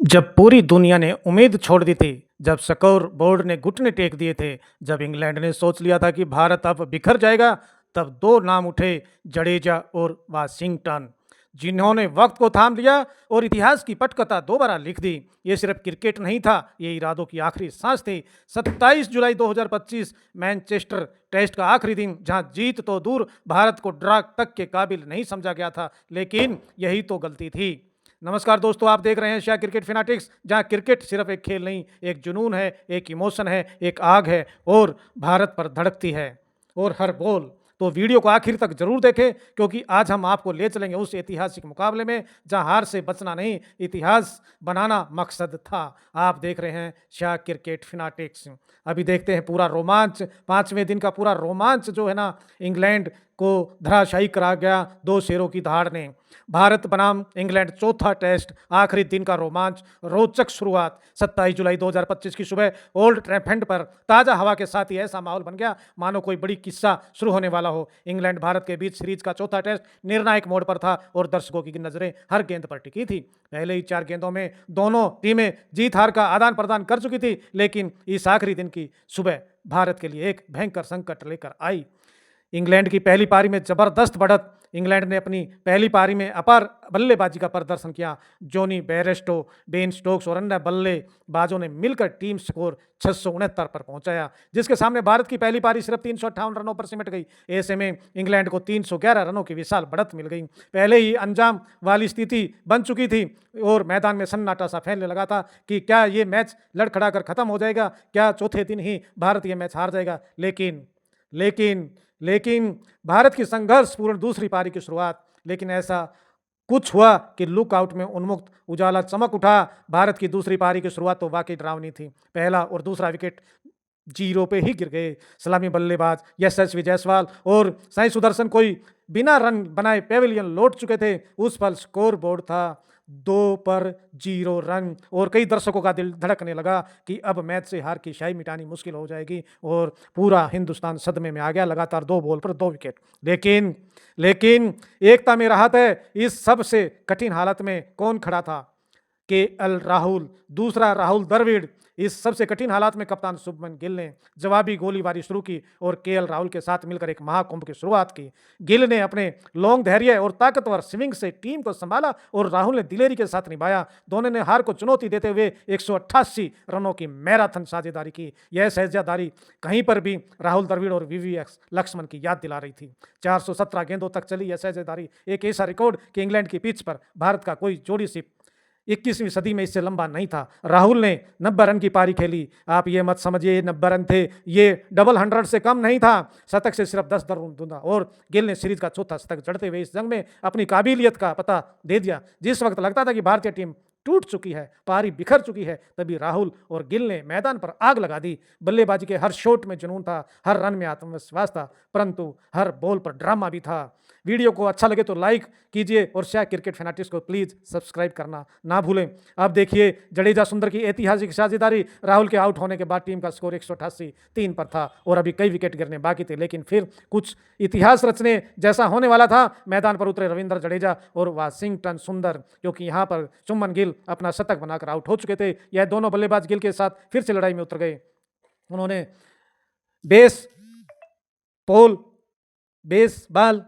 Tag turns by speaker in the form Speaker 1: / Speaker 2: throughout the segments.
Speaker 1: जब पूरी दुनिया ने उम्मीद छोड़ दी थी, जब स्कोर बोर्ड ने घुटने टेक दिए थे, जब इंग्लैंड ने सोच लिया था कि भारत अब बिखर जाएगा, तब दो नाम उठे, जडेजा और वाशिंगटन, जिन्होंने वक्त को थाम लिया और इतिहास की पटकथा दोबारा लिख दी। ये सिर्फ क्रिकेट नहीं था, ये इरादों की आखिरी सांस थी। 27 जुलाई 2025 मैनचेस्टर टेस्ट का आखिरी दिन, जहां जीत तो दूर, भारत को ड्रा तक के काबिल नहीं समझा गया था, लेकिन यही तो गलती थी। नमस्कार दोस्तों, आप देख रहे हैं शाह क्रिकेट फैनाटिक्स, जहां क्रिकेट सिर्फ एक खेल नहीं, एक जुनून है, एक इमोशन है, एक आग है और भारत पर धड़कती है और हर बॉल। तो वीडियो को आखिर तक जरूर देखें, क्योंकि आज हम आपको ले चलेंगे उस ऐतिहासिक मुकाबले में जहां हार से बचना नहीं, इतिहास बनाना मकसद था। आप देख रहे हैं शाह क्रिकेट फैनाटिक्स। अभी देखते हैं पूरा रोमांच, पांचवें दिन का पूरा रोमांच जो है ना, इंग्लैंड को धराशायी करा गया दो शेरों की धाड़ ने। भारत बनाम इंग्लैंड चौथा टेस्ट, आखिरी दिन का रोमांच, रोचक शुरुआत। 27 जुलाई 2025 की सुबह ओल्ड ट्रैफर्ड पर ताज़ा हवा के साथ ही ऐसा माहौल बन गया मानो कोई बड़ी किस्सा शुरू होने वाला हो। इंग्लैंड भारत के बीच सीरीज का चौथा टेस्ट निर्णायक मोड़ पर था और दर्शकों की नजरें हर गेंद पर टिकी थी। पहले ही 4 गेंदों में दोनों टीमें जीत हार का आदान प्रदान कर चुकी थी, लेकिन इस आखिरी दिन की सुबह भारत के लिए एक भयंकर संकट लेकर आई। इंग्लैंड की पहली पारी में जबरदस्त बढ़त। इंग्लैंड ने अपनी पहली पारी में अपार बल्लेबाजी का प्रदर्शन किया। जॉनी बेयरस्टो, बेन स्टोक्स और अन्य बल्लेबाजों ने मिलकर टीम स्कोर 669 पर पहुंचाया, जिसके सामने भारत की पहली पारी सिर्फ 358 रनों पर सिमट गई। ऐसे में इंग्लैंड को 311 रनों की विशाल बढ़त मिल गई। पहले ही अंजाम वाली स्थिति बन चुकी थी और मैदान में सन्नाटा सा फैलने लगा था कि क्या ये मैच लड़खड़ा कर खत्म हो जाएगा, क्या चौथे दिन ही भारत ये मैच हार जाएगा। लेकिन भारत की संघर्षपूर्ण दूसरी पारी की शुरुआत, लेकिन ऐसा कुछ हुआ कि लुकआउट में उन्मुक्त उजाला चमक उठा। भारत की दूसरी पारी की शुरुआत तो वाकई डरावनी थी। पहला और दूसरा विकेट जीरो पे ही गिर गए। सलामी बल्लेबाज यशस्वी जायसवाल और साई सुदर्शन कोई बिना रन बनाए पेविलियन लौट चुके थे। उस पर स्कोर बोर्ड था 2 पर 0 रन और कई दर्शकों का दिल धड़कने लगा कि अब मैच से हार की शाही मिटानी मुश्किल हो जाएगी और पूरा हिंदुस्तान सदमे में आ गया। लगातार 2 बॉल पर 2 विकेट। लेकिन एकता में राहत है। इस सबसे कठिन हालत में कौन खड़ा था? केएल राहुल, दूसरा राहुल द्रविड़। इस सबसे कठिन हालात में कप्तान शुभमन गिल ने जवाबी गोलीबारी शुरू की और केएल राहुल के साथ मिलकर एक महाकुंभ की शुरुआत की। गिल ने अपने लॉन्ग धैर्य और ताकतवर स्विंग से टीम को संभाला और राहुल ने दिलेरी के साथ निभाया। दोनों ने हार को चुनौती देते हुए 188 रनों की मैराथन साझेदारी की। यह साझेदारी कहीं पर भी राहुल द्रविड़ और वीवीएस लक्ष्मण की याद दिला रही थी। 417 गेंदों तक चली यह साझेदारी एक ऐसा रिकॉर्ड कि इंग्लैंड की पिच पर भारत का कोई जोड़ी सिर्फ 21वीं सदी में इससे लंबा नहीं था। राहुल ने 90 रन की पारी खेली। आप ये मत समझिए 90 रन थे, ये डबल 100 से कम नहीं था। शतक से सिर्फ 10 रन दूंगा और गिल ने सीरीज का चौथा शतक जड़ते हुए इस जंग में अपनी काबिलियत का पता दे दिया। जिस वक्त लगता था कि भारतीय टीम टूट चुकी है, पारी बिखर चुकी है, तभी राहुल और गिल ने मैदान पर आग लगा दी। बल्लेबाजी के हर शॉट में जुनून था, हर रन में आत्मविश्वास था, परंतु हर बॉल पर ड्रामा भी था। वीडियो को अच्छा लगे तो लाइक कीजिए और शाह क्रिकेट फैनाटिक्स को प्लीज सब्सक्राइब करना ना भूलें। अब देखिए जडेजा सुंदर की ऐतिहासिक साझेदारी। राहुल के आउट होने के बाद टीम का स्कोर 188 3 पर था और अभी कई विकेट गिरने बाकी थे, लेकिन फिर कुछ इतिहास रचने जैसा होने वाला था। मैदान पर उतरे रविंद्र जडेजा और वाशिंगटन सुंदर, क्योंकि यहाँ पर शुभमन गिल अपना शतक बनाकर आउट हो चुके थे। यह दोनों बल्लेबाज गिल के साथ फिर से लड़ाई में उतर गए। उन्होंने बेस पोल बेसबॉल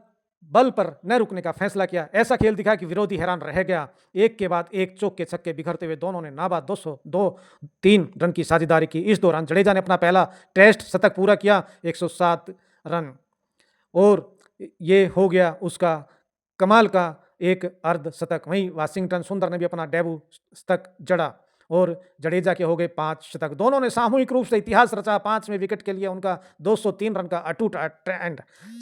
Speaker 1: बल पर न रुकने का फैसला किया। ऐसा खेल दिखा कि विरोधी हैरान रह गया। एक के बाद एक चौके छक्के बिखरते हुए दोनों ने नाबाद 202-3 रन की साझेदारी की। इस दौरान जडेजा ने अपना पहला टेस्ट शतक पूरा किया, 107 रन, और ये हो गया उसका कमाल का एक अर्ध शतक। वहीं वाशिंगटन सुंदर ने भी अपना डेब्यू शतक जड़ा और जडेजा के हो गए 5 शतक। दोनों ने सामूहिक रूप से इतिहास रचा। 5वें विकेट के लिए उनका 203 रन का अटूट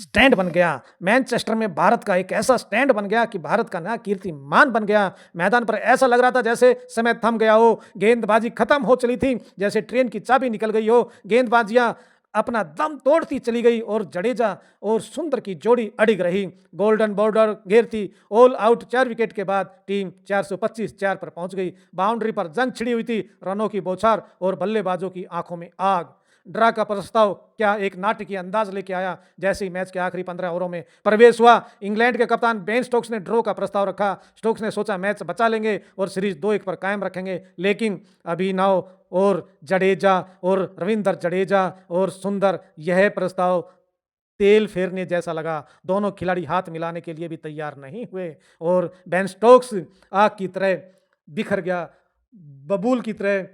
Speaker 1: स्टैंड बन गया। मैनचेस्टर में भारत का एक ऐसा स्टैंड बन गया कि भारत का नया कीर्तिमान बन गया। मैदान पर ऐसा लग रहा था जैसे समय थम गया हो, गेंदबाजी खत्म हो चली थी, जैसे ट्रेन की चाबी निकल गई हो। गेंदबाजियां अपना दम तोड़ती चली गई और जडेजा और सुंदर की जोड़ी अड़िग रही। गोल्डन बॉर्डर घेरती। ऑल आउट 4 विकेट के बाद टीम 425-4 पर पहुंच गई। बाउंड्री पर जंग छिड़ी हुई थी। रनों की बौछार और बल्लेबाजों की आंखों में आग। ड्रा का प्रस्ताव क्या एक नाटकीय अंदाज लेके आया। जैसे ही मैच के आखिरी 15 ओवरों में प्रवेश हुआ, इंग्लैंड के कप्तान बेन स्टोक्स ने ड्रॉ का प्रस्ताव रखा। स्टोक्स ने सोचा मैच बचा लेंगे और सीरीज 2-1 पर कायम रखेंगे, लेकिन अभिनव और जडेजा और रविंद्र जडेजा और सुंदर, यह प्रस्ताव तेल फेरने जैसा लगा। दोनों खिलाड़ी हाथ मिलाने के लिए भी तैयार नहीं हुए और बेन स्टोक्स आग की तरह बिखर गया, बबूल की तरह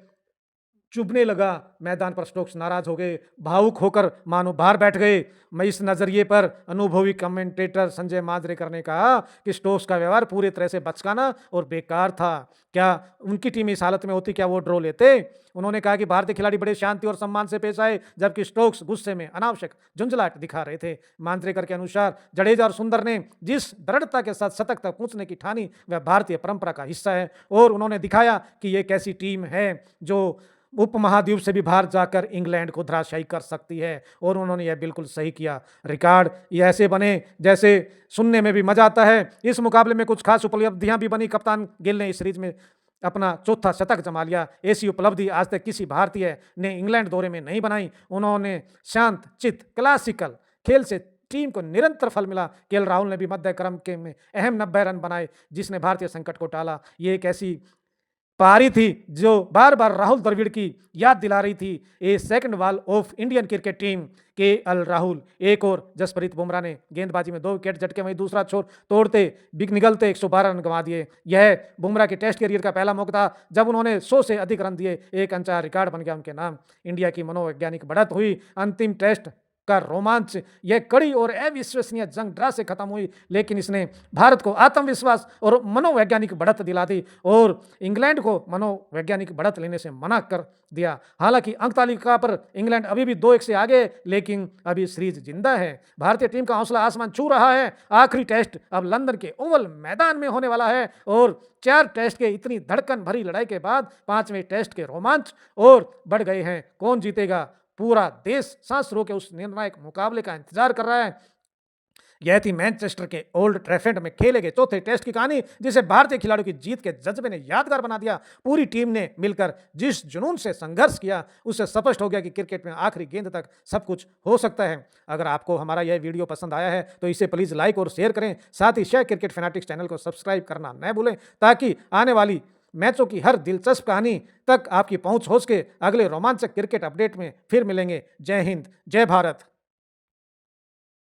Speaker 1: चुभने लगा। मैदान पर स्टोक्स नाराज हो गए, भावुक होकर मानो बाहर बैठ गए। मैं इस नज़रिए पर अनुभवी कमेंटेटर संजय मांजरेकर ने कहा कि स्टोक्स का व्यवहार पूरी तरह से बचकाना और बेकार था। क्या उनकी टीम इस हालत में होती, क्या वो ड्रॉ लेते? उन्होंने कहा कि भारतीय खिलाड़ी बड़े शांति और सम्मान से पेश आए, जबकि स्टोक्स गुस्से में अनावश्यक झुंझलाहट दिखा रहे थे। मांजरेकर के अनुसार जडेजा और सुंदर ने जिस दृढ़ता के साथ शतक तक पहुंचने की ठानी, वह भारतीय परंपरा का हिस्सा है और उन्होंने दिखाया कि ये एक ऐसी टीम है जो उपमहाद्वीप से भी बाहर जाकर इंग्लैंड को धराशायी कर सकती है। और उन्होंने यह बिल्कुल सही किया। रिकॉर्ड ये ऐसे बने जैसे सुनने में भी मजा आता है। इस मुकाबले में कुछ खास उपलब्धियां भी बनी। कप्तान गिल ने इस सीरीज में अपना चौथा शतक जमा लिया। ऐसी उपलब्धि आज तक किसी भारतीय ने इंग्लैंड दौरे में नहीं बनाई। उन्होंने शांत चित्त क्लासिकल खेल से टीम को निरंतर फल मिला। केएल राहुल ने भी मध्य क्रम के में अहम 90 रन बनाए, जिसने भारतीय संकट को टाला। ये एक ऐसी पारी थी जो बार बार राहुल द्रविड़ की याद दिला रही थी। A second wall of Indian cricket team, K L Rahul. एक और जसप्रीत बुमराह ने गेंदबाजी में 2 विकेट झटके, वहीं दूसरा छोर तोड़ते बिग निगलते 112 रन गंवा दिए। यह बुमराह के टेस्ट करियर का पहला मौका था जब उन्होंने 100 से अधिक रन दिए। एक अनचाहा रिकॉर्ड बन गया उनके नाम। इंडिया की मनोवैज्ञानिक बढ़त हुई। अंतिम टेस्ट का रोमांच, यह कड़ी और अविश्वसनीय जंग ड्रा से खत्म हुई, लेकिन इसने भारत को आत्मविश्वास और मनोवैज्ञानिक बढ़त दिला दी और इंग्लैंड को मनोवैज्ञानिक बढ़त लेने से मना कर दिया। हालांकि अंक तालिका पर इंग्लैंड अभी भी 2-1 से आगे, लेकिन अभी सीरीज जिंदा है। भारतीय टीम का हौसला आसमान छू रहा है। आखिरी टेस्ट अब लंदन के ओवल मैदान में होने वाला है और 4 टेस्ट के इतनी धड़कन भरी लड़ाई के बाद 5वें टेस्ट के रोमांच और बढ़ गए हैं। कौन जीतेगा? पूरा देश सांस रोके उस निर्णायक मुकाबले का इंतजार कर रहा है। यह थी मैनचेस्टर के ओल्ड ट्रैफर्ड में खेले गए चौथे टेस्ट की कहानी, जिसे भारतीय खिलाड़ियों की जीत के जज्बे ने यादगार बना दिया। पूरी टीम ने मिलकर जिस जुनून से संघर्ष किया, उससे स्पष्ट हो गया कि क्रिकेट में आखिरी गेंद तक सब कुछ हो सकता है। अगर आपको हमारा यह वीडियो पसंद आया है तो इसे प्लीज़ लाइक और शेयर करें। साथ ही शेयर क्रिकेट फैनाटिक्स चैनल को सब्सक्राइब करना न भूलें, ताकि आने वाली मैचों की हर दिलचस्प कहानी तक आपकी पहुंच हो सके। अगले रोमांचक क्रिकेट अपडेट में फिर मिलेंगे। जय हिंद, जय भारत।